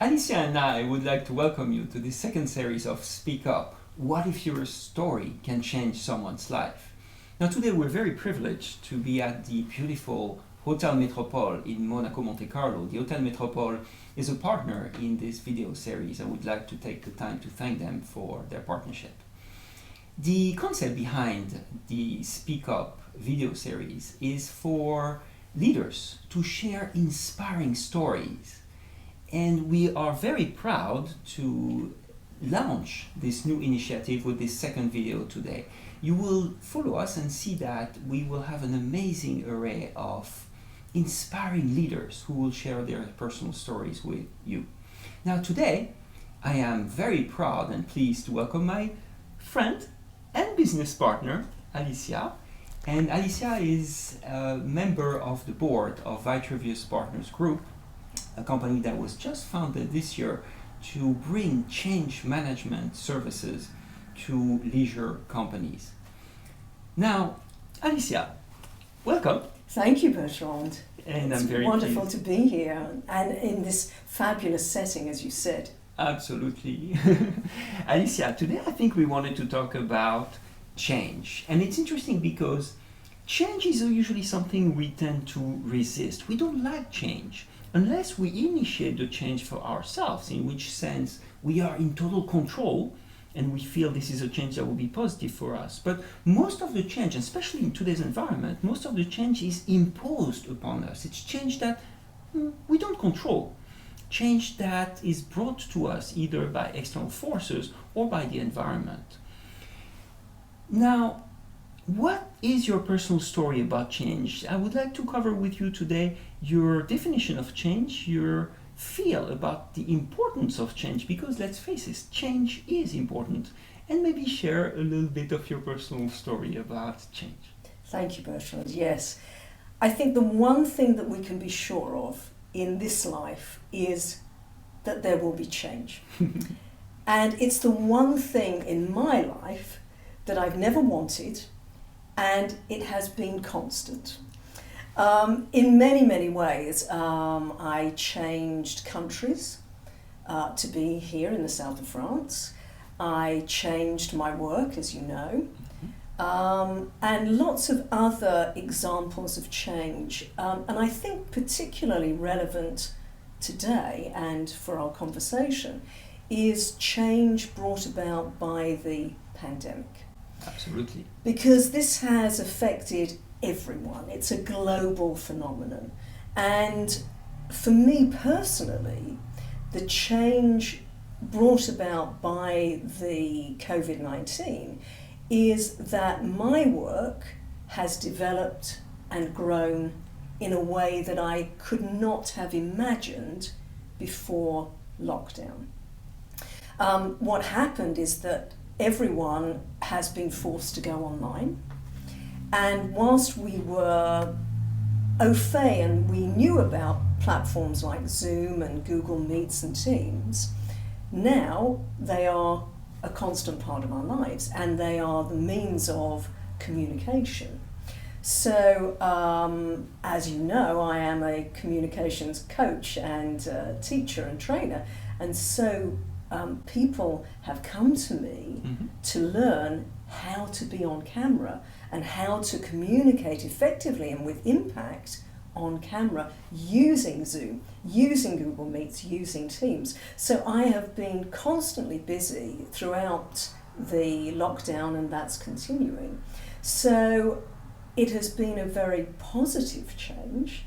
Alicia and I would like to welcome you to the second series of Speak Up. What if your story can change someone's life? Now today we're very privileged to be at the beautiful Hotel Métropole in Monaco, Monte Carlo. The Hotel Métropole is a partner in this video series. I would like to take the time to thank them for their partnership. The concept behind the Speak Up video series is for leaders to share inspiring stories. And we are very proud to launch this new initiative with this second video today. You will follow us and see that we will have an amazing array of inspiring leaders who will share their personal stories with you. Now today, I am very proud and pleased to welcome my friend and business partner, Alicia. And Alicia is a member of the board of Vitruvius Partners Group, a company that was just founded this year to bring change management services to leisure companies. Now, Alicia, welcome. Thank you, Bertrand. And it's I'm very wonderful pleased. to be here and in this fabulous setting, as you said. Absolutely. Alicia, today I think we wanted to talk about change. And it's interesting because change is usually something we tend to resist. We don't like change unless we initiate the change for ourselves, in which sense we are in total control and we feel this is a change that will be positive for us. But most of the change, especially in today's environment, most of the change is imposed upon us. It's change that we don't control. Change that is brought to us either by external forces or by the environment. Now, what is your personal story about change? I would like to cover with you today your definition of change, your feel about the importance of change, because let's face it, change is important, and maybe share a little bit of your personal story about change. Thank you, Bertrand. Yes. I think the one thing that we can be sure of in this life is that there will be change. And it's the one thing in my life that I've never wanted, and it has been constant. In many, many ways, I changed countries to be here in the south of France. I changed my work, as you know, and lots of other examples of change. And I think particularly relevant today and for our conversation is change brought about by the pandemic. Absolutely. Because this has affected everyone. It's a global phenomenon. And for me personally, the change brought about by the COVID-19 is that my work has developed and grown in a way that I could not have imagined before lockdown. What happened is that everyone has been forced to go online. And whilst we were au fait and we knew about platforms like Zoom and Google Meets and Teams, now they are a constant part of our lives and they are the means of communication. So, as you know, I am a communications coach and teacher and trainer, and so people have come to me to learn how to be on camera and how to communicate effectively and with impact on camera using Zoom, using Google Meets, using Teams. So I have been constantly busy throughout the lockdown, and that's continuing. So it has been a very positive change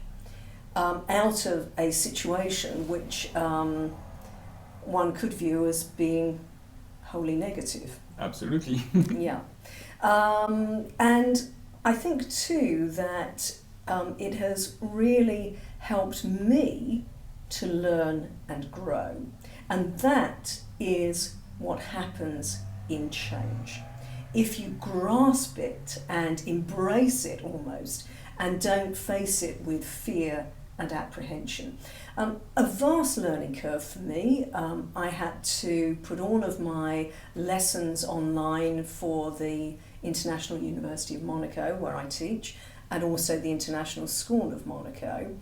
out of a situation which one could view as being wholly negative. Absolutely. Yeah. And I think too that it has really helped me to learn and grow. And that is what happens in change. If you grasp it and embrace it almost, and don't face it with fear and apprehension. A vast learning curve for me. I had to put all of my lessons online for the International University of Monaco, where I teach, and also the International School of Monaco.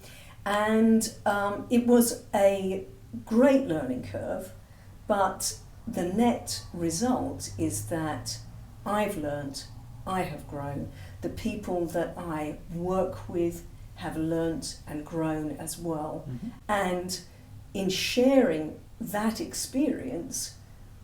And it was a great learning curve, but the net result is that I've learnt, I have grown, the people that I work with have learnt and grown as well. Mm-hmm. And in sharing that experience,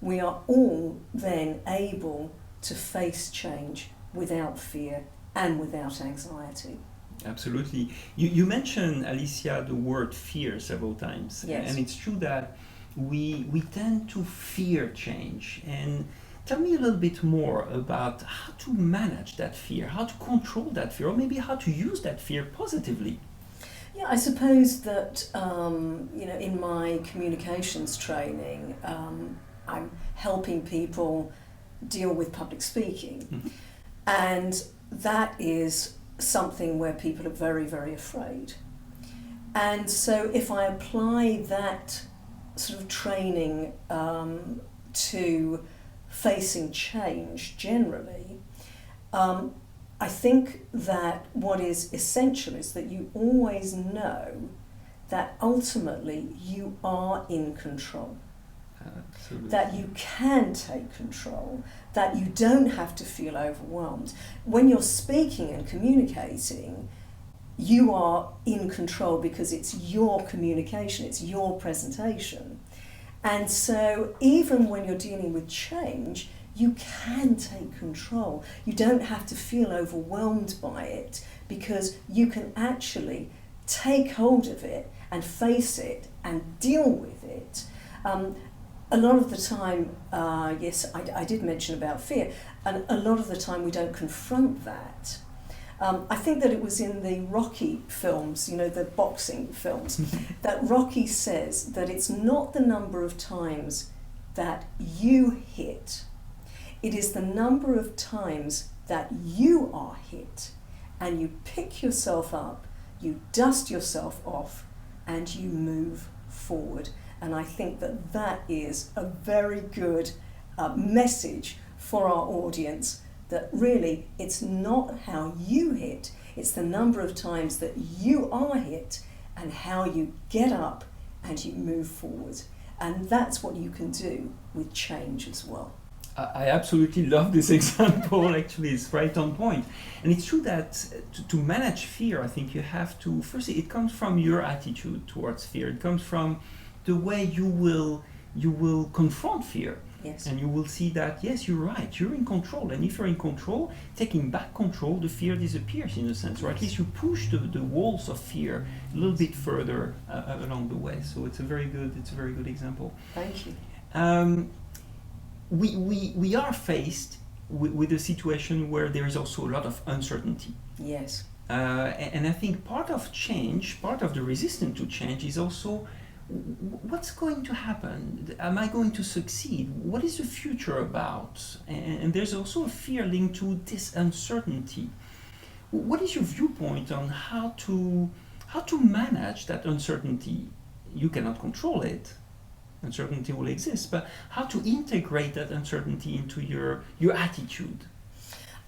we are all then able to face change without fear and without anxiety. Absolutely. You mentioned, Alicia, the word fear several times. Yes. And it's true that we tend to fear change. And tell me a little bit more about how to manage that fear, how to control that fear, or maybe how to use that fear positively. Yeah, I suppose that in my communications training, I'm helping people deal with public speaking, Mm-hmm. and that is something where people are very, very afraid. And so if I apply that sort of training to facing change generally, I think that what is essential is that you always know that ultimately you are in control. Absolutely. That you can take control, that you don't have to feel overwhelmed. When you're speaking and communicating, you are in control because it's your communication, it's your presentation. And so even when you're dealing with change, you can take control. You don't have to feel overwhelmed by it because you can actually take hold of it and face it and deal with it. A lot of the time, yes, I did mention about fear, and a lot of the time we don't confront that. I think that it was in the Rocky films, the boxing films, that Rocky says that it's not the number of times that you hit, it is the number of times that you are hit, and you pick yourself up, you dust yourself off, and you move forward. And I think that that is a very good message for our audience, that really it's not how you hit, it's the number of times that you are hit and how you get up and you move forward. And that's what you can do with change as well. I absolutely love this example. Actually, it's right on point. And it's true that to manage fear, I think you have to, first, it comes from your attitude towards fear. It comes from the way you will confront fear. Yes. And you will see that, yes, you're right, you're in control. And if you're in control, taking back control, the fear disappears in a sense, or at least you push the walls of fear a little bit further along the way. So it's a very good example. Thank you. We are faced with a situation where there is also a lot of uncertainty. Yes. And I think part of change, part of the resistance to change is also what's going to happen? Am I going to succeed? What is the future about? And there's also a fear linked to this uncertainty. What is your viewpoint on how to manage that uncertainty? You cannot control it. Uncertainty will exist, but how to integrate that uncertainty into your attitude?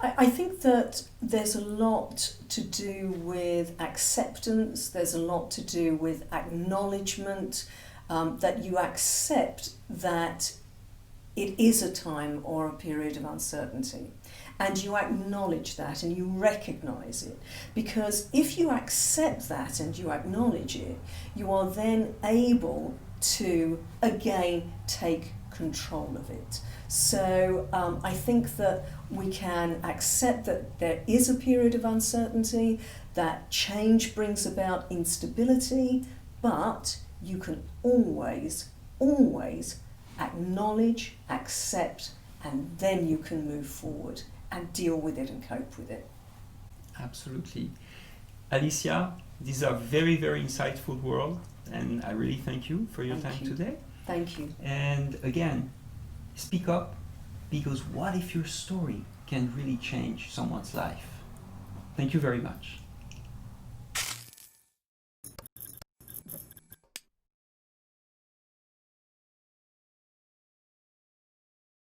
I think that there's a lot to do with acceptance, there's a lot to do with acknowledgement, that you accept that it is a time or a period of uncertainty. And you acknowledge that and you recognise it. Because if you accept that and you acknowledge it, you are then able to again take control of it. So I think that we can accept that there is a period of uncertainty, that change brings about instability, but you can always acknowledge, accept, and then you can move forward and deal with it and cope with it. Absolutely. Alicia, these are very, very insightful words, and I really thank you for your time today. Thank you. And again, speak up, because what if your story can really change someone's life? Thank you very much.